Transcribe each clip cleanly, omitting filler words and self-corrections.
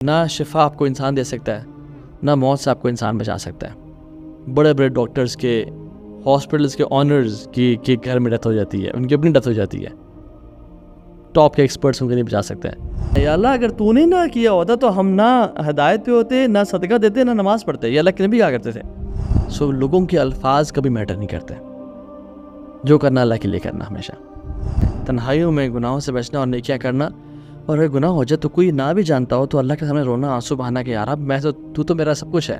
نہ شفا آپ کو انسان دے سکتا ہے، نہ موت سے آپ کو انسان بچا سکتا ہے۔ بڑے بڑے ڈاکٹرز کے، ہاسپٹلز کے آنرز کی گھر میں ڈیتھ ہو جاتی ہے، ان کی اپنی ڈیتھ ہو جاتی ہے، ٹاپ کے ایکسپرٹس ان کو نہیں بچا سکتے ہیں۔ یا اللہ اگر تو نے نہ کیا ہوتا تو ہم نہ ہدایت پہ ہوتے، نہ صدقہ دیتے، نہ نماز پڑھتے۔ یہ اللہ کے نبی کہا کرتے تھے۔ لوگوں کے الفاظ کبھی میٹر نہیں کرتے، جو کرنا اللہ کے لیے کرنا ہمیشہ۔ تنہائیوں میں گناہوں سے بچنا اور نیکیاں کرنا، اور اگر گناہ ہو جائے تو کوئی نہ بھی جانتا ہو تو اللہ کے سامنے رونا، آنسو بہانا کہ یار اب میں تو میرا سب کچھ ہے،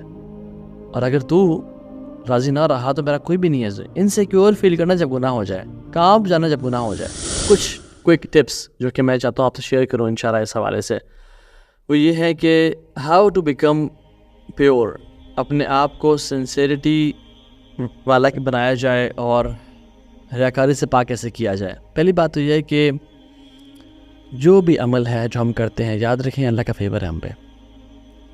اور اگر تو راضی نہ رہا تو میرا کوئی بھی نہیں ہے۔ انسیکیور فیل کرنا جب گناہ ہو جائے، کانپ جانا جب گناہ ہو جائے۔ کچھ کوئک ٹپس جو کہ میں چاہتا ہوں آپ سے شیئر کروں انشاءاللہ اس حوالے سے، وہ یہ ہے کہ ہاؤ ٹو بیکم پیور، اپنے آپ کو سنسیریٹی والا بنایا جائے اور ریاکاری سے پاک کیسے کیا جائے۔ پہلی بات تو یہ ہے کہ جو بھی عمل ہے جو ہم کرتے ہیں، یاد رکھیں اللہ کا فیور ہے ہم پہ۔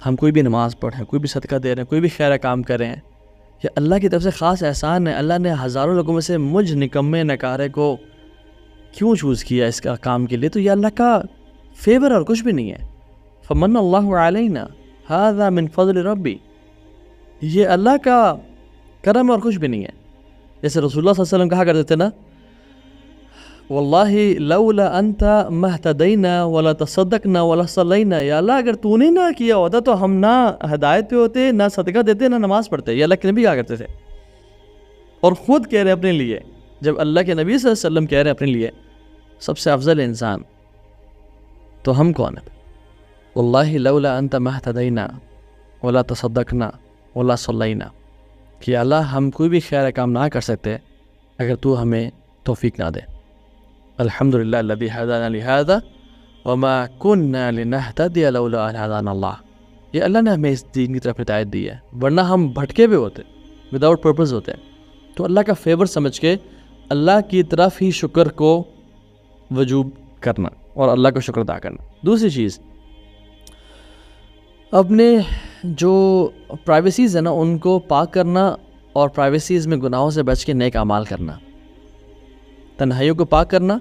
ہم کوئی بھی نماز پڑھیں، کوئی بھی صدقہ دے رہے ہیں، کوئی بھی خیر کام کر رہے ہیں، یہ اللہ کی طرف سے خاص احسان ہے۔ اللہ نے ہزاروں لوگوں میں سے مجھ نکمے نکارے کو کیوں چوز کیا اس کا کام کے لیے؟ تو یہ اللہ کا فیور اور کچھ بھی نہیں ہے۔ فمن اللہ علینا ھذا من فضل ربی، یہ اللہ کا کرم اور کچھ بھی نہیں ہے۔ جیسے رسول اللہ صلی اللہ علیہ وسلم کہا کرتے تھے نا، واللہ لولا انت مہتدینا ولا تصدقنا ولا صلینا، یا اللہ اگر تو نے نہ کیا ہوتا تو ہم نہ ہدایت پہ ہوتے، نہ صدقہ دیتے، نہ نماز پڑھتے۔ یہ اللہ کے نبی کہا کرتے تھے، اور خود کہہ رہے اپنے لیے۔ جب اللہ کے نبی صلی اللہ علیہ وسلم کہہ رہے اپنے لیے سب سے افضل انسان، تو ہم کون ہیں؟ واللہ لولا انت مہتدینا ولا تصدقنا ولا صلینا، کہ اللہ ہم کوئی بھی خیر کام نہ کر سکتے اگر تو ہمیں توفیق نہ دے۔ الحمدللہ الذی ہدانا لہذا وما کنا لنہتدی لولا ان ہدانا اللہ، یہ اللہ نے ہمیں اس دین کی طرف ہدایت دی ہے، ورنہ ہم بھٹکے ہوئے ہوتے، وداؤٹ پرپز ہوتے ہیں۔ تو اللہ کا فیور سمجھ کے اللہ کی طرف ہی شکر کو وجوب کرنا اور اللہ کو شکر ادا کرنا۔ دوسری چیز، اپنے جو پرائیویسیز ہیں نا ان کو پاک کرنا، اور پرائیویسیز میں گناہوں سے بچ کے نیک اعمال کرنا، تنہائیوں کو پاک کرنا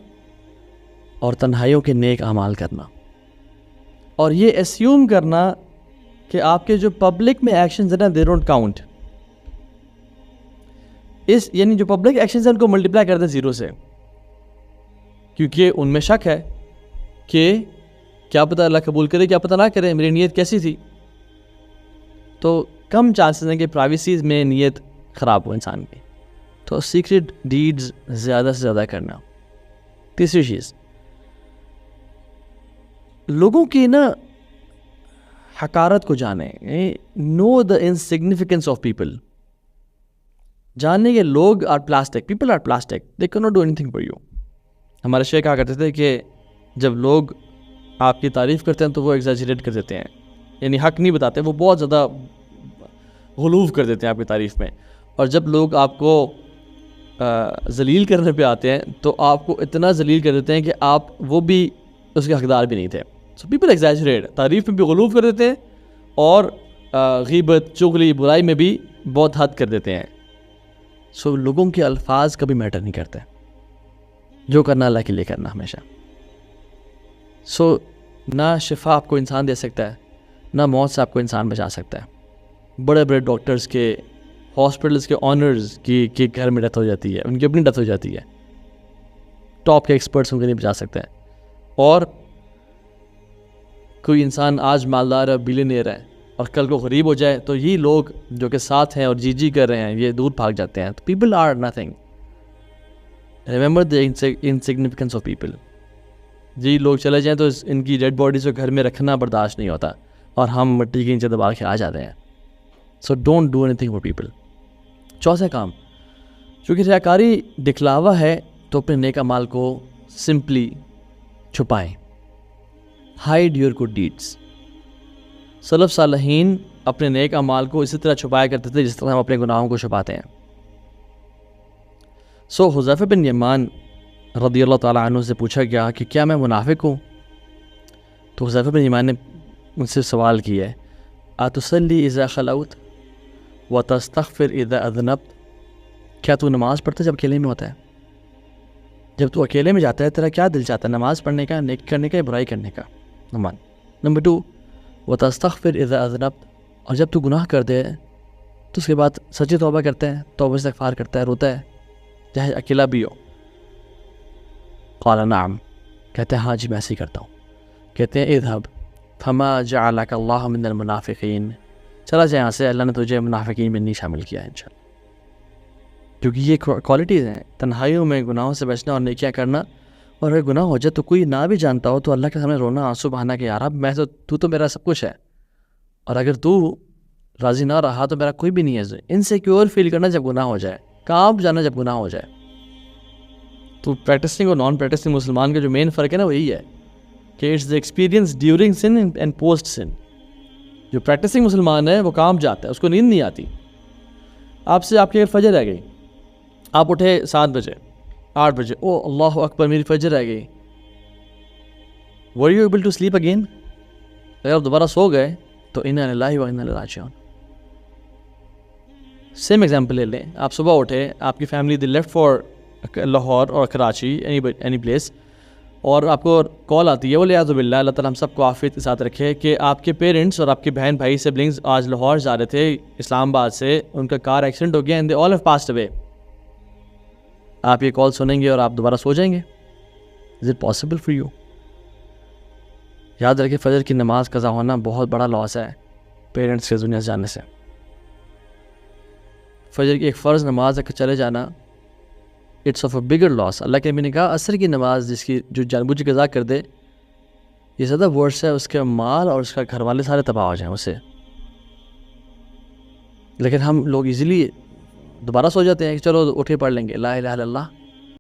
اور تنہائیوں کے نیک اعمال کرنا، اور یہ اسیوم کرنا کہ آپ کے جو پبلک میں ایکشنز ہیں نا دے ڈونٹ کاؤنٹ، یعنی جو پبلک ایکشنز ہیں ان کو ملٹیپلائی کر دیں زیرو سے، کیونکہ ان میں شک ہے کہ کیا پتہ اللہ قبول کرے، کیا پتہ نہ کرے، میری نیت کیسی تھی۔ تو کم چانسز ہیں کہ پرائیویسیز میں نیت خراب ہو انسان کی، تو سیکرٹ ڈیڈز زیادہ سے زیادہ کرنا۔ تیسری چیز، لوگوں کی نا حقارت کو جانیں، نو دا انسگنیفیکنس آف پیپل، جاننے کے لوگ are plastic, people are plastic, they can not do anything for you. ہمارے شیخ کہا کرتے تھے کہ جب لوگ آپ کی تعریف کرتے ہیں تو وہ ایگزیجریٹ کر دیتے ہیں، یعنی حق نہیں بتاتے، وہ بہت زیادہ غلوف کر دیتے ہیں آپ کی تعریف میں، اور جب لوگ آپ کو ذلیل کرنے پہ آتے ہیں تو آپ کو اتنا ذلیل کر دیتے ہیں کہ آپ وہ بھی اس کے حقدار بھی نہیں تھے۔ سو پیپل ایگزیجریٹ، تعریف میں بھی غلوف کر دیتے ہیں، اور غیبت، چغلی، برائی میں بھی بہت حد کر دیتے ہیں۔ سو لوگوں کے الفاظ کبھی میٹر نہیں کرتے، جو کرنا اللہ کے لیے کرنا ہمیشہ۔ سو نہ شفا آپ کو انسان دے سکتا ہے، نہ موت سے آپ کو انسان بچا سکتا ہے۔ بڑے بڑے ڈاکٹرز کے، ہاسپٹلز کے آنرز کی گھر میں ڈیتھ ہو جاتی ہے، ان کی اپنی ڈیتھ ہو جاتی ہے، ٹاپ کے ایکسپرٹس ان کو نہیں بچا سکتے ہیں۔ اور کوئی انسان آج مالدار ہے، بلینئر ہے، اور کل کو غریب ہو جائے تو یہ لوگ جو کہ ساتھ ہیں اور جی کر رہے ہیں یہ دور بھاگ جاتے ہیں۔ تو people are nothing, remember the insignificance of people. جی لوگ چلے جائیں تو ان کی ڈیڈ باڈیز کو گھر میں رکھنا برداشت نہیں ہوتا، اور ہم مٹی کے نیچے دبا کے آ جاتے ہیں۔ So don't do anything for people. چوتھا کام، چونکہ ریاکاری دکھلاوا ہے تو اپنے نیک اعمال کو سمپلی چھپائیں، ہائیڈ یور گڈ ڈیڈس۔ سلف صالحین اپنے نیک اعمال کو اسی طرح چھپایا کرتے تھے جس طرح ہم اپنے گناہوں کو چھپاتے ہیں۔ سو حذیفہ بن یمان رضی اللہ تعالیٰ عنہ سے پوچھا گیا کہ کیا میں منافق ہوں؟ تو حذیفہ بن یمان نے ان سے سوال کیا ہے، اتصلی اذا خلوت وتستغفر اذا اذنبت، کیا تو نماز پڑھتا جب اکیلے میں ہوتا ہے؟ جب تو اکیلے میں جاتا ہے تیرا کیا دل چاہتا ہے، نماز پڑھنے کا، نیک کرنے کا، یا برائی کرنے کا؟ نمبر 2، وتستغفر اذا اذنبت، اور جب تو گناہ کر دے تو اس کے بعد سچی توبہ کرتا ہے، توبہ استغفار کرتا ہے، روتا ہے چاہے اکیلا بھی ہو. قال نعم، کہتے ہیں ہاں جی میں ایسے ہی کرتا ہوں. کہتے ہیں اذهب فما جعلك اللہ من المنافقین، چلا جائے یہاں سے، اللہ نے تجھے منافقین میں نہیں شامل کیا ہے انشاءاللہ. کیونکہ یہ کوالٹیز ہیں تنہائیوں میں گناہوں سے بچنا اور نیکیاں کرنا. اور اگر گناہ ہو جائے تو کوئی نہ بھی جانتا ہو تو اللہ کے سامنے رونا، آنسو بہانا کہ یار اب میں تو میرا سب کچھ ہے، اور اگر تو راضی نہ رہا تو میرا کوئی بھی نہیں ہے. انسیکیور فیل کرنا جب گناہ ہو جائے، کانپ جانا جب گناہ ہو جائے. تو پریکٹسنگ اور نان پریکٹسنگ مسلمان کا جو مین فرق ہے نا وہی ہے کہ it's the experience during sin and post sin. جو پریکٹسنگ مسلمان ہے وہ کانپ جاتا ہے، اس کو نیند نہیں آتی. آپ سے آپ کی اگر فجر رہ گئی، آپ اٹھے 7 بجے 8 بجے، او اللہ اکبر میری فجر رہ گئی، were you able to sleep again؟ اگر آپ دوبارہ سو گئے تو انا للہ و انا الیہ راجعون. سیم ایگزامپل لے لیں، آپ صبح اٹھے، آپ کی family the left for Lahore اور کراچی اینی پلیس، اور آپ کو کال آتی ہے، ولیعوذ باللہ، اللہ تعالیٰ ہم سب کو عافیت کے ساتھ رکھے، کہ آپ کے پیرنٹس اور آپ کے بہن بھائی سبلنگز آج لاہور جا رہے تھے اسلام آباد سے، ان کا کار ایکسیڈنٹ ہو گیا and they all have passed away. آپ یہ کال سنیں گے اور آپ دوبارہ سو جائیں گے؟ Is it possible for you? یاد رکھیں فجر کی نماز قضا ہونا بہت بڑا لاس ہے پیرنٹس کے دنیا سے جانے سے. فجر کی ایک فرض نماز اگر چلے جانا، اٹس آف اے بگر لاس. اللہ کے نبی نے کہا عصر کی نماز جس کی جو جان بوجھ کے قضا کر دے یہ زیادہ ورس ہے، اس کے مال اور اس کا گھر والے سارے تباہ ہو جائیں اسے. لیکن ہم لوگ ایزیلی دوبارہ سو جاتے ہیں کہ چلو اٹھے پڑھ لیں گے لا الہ الا اللہ.